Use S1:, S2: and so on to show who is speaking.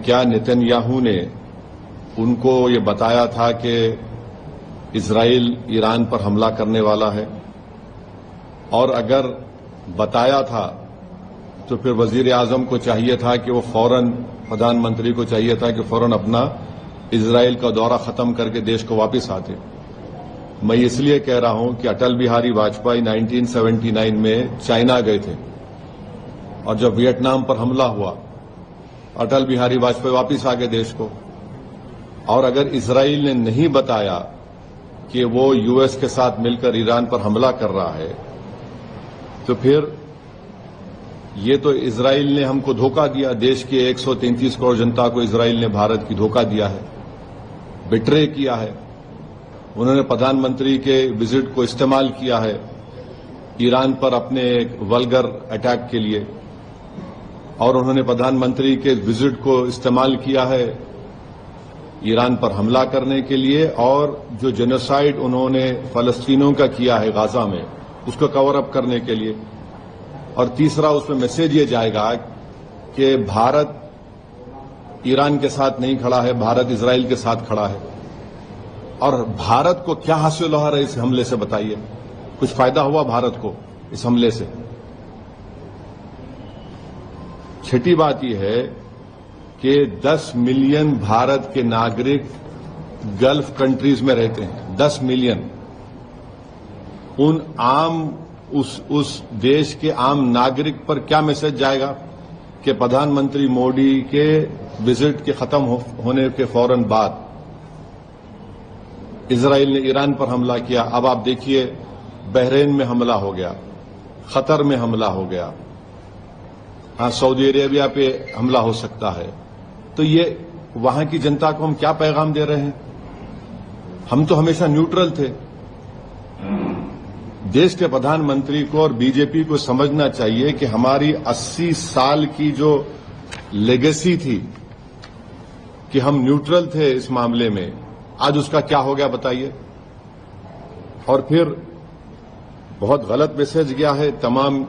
S1: क्या नेतन्याहू ने उनको ये बताया था कि इजराइल ईरान पर हमला करने वाला है? और अगर बताया था तो फिर वजीर आजम को चाहिए था कि वो फौरन, प्रधानमंत्री को चाहिए था कि फौरन अपना इजराइल का दौरा खत्म करके देश को वापस आते। मैं इसलिए कह रहा हूं कि अटल बिहारी वाजपेयी 1979 में चाइना गए थे और जब वियतनाम पर हमला हुआ अटल बिहारी वाजपेयी वापस आ गए देश को। और अगर इजराइल ने नहीं बताया कि वो यूएस के साथ मिलकर ईरान पर हमला कर रहा है तो फिर ये तो इजराइल ने हमको धोखा दिया। देश के 133 करोड़ जनता को इजराइल ने भारत की धोखा दिया है, बिट्रे किया है। उन्होंने प्रधानमंत्री के विजिट को इस्तेमाल किया है ईरान पर अपने एक वल्गर अटैक के लिए, और उन्होंने प्रधानमंत्री के विजिट को इस्तेमाल किया है ईरान पर हमला करने के लिए, और जो जेनोसाइड उन्होंने फलस्तीनों का किया है गाजा में उसको कवर अप करने के लिए। और तीसरा, उसमें मैसेज ये जाएगा कि भारत ईरान के साथ नहीं खड़ा है, भारत इजराइल के साथ खड़ा है। और भारत को क्या हासिल हो रहा है इस हमले से, बताइए? कुछ फायदा हुआ भारत को इस हमले से? छठी बात यह है कि 10 मिलियन भारत के नागरिक गल्फ कंट्रीज में रहते हैं। 10 मिलियन। उस देश के आम नागरिक पर क्या मैसेज जाएगा कि प्रधानमंत्री मोदी के विजिट के खत्म होने के फौरन बाद इजराइल ने ईरान पर हमला किया। अब आप देखिए, बहरीन में हमला हो गया, कतर में हमला हो गया, हाँ, सऊदी अरेबिया पे हमला हो सकता है। तो ये वहां की जनता को हम क्या पैगाम दे रहे हैं? हम तो हमेशा न्यूट्रल थे। देश के प्रधानमंत्री को और बीजेपी को समझना चाहिए कि हमारी 80 साल की जो लेगेसी थी कि हम न्यूट्रल थे इस मामले में, आज उसका क्या हो गया बताइए? और फिर बहुत गलत मैसेज गया है तमाम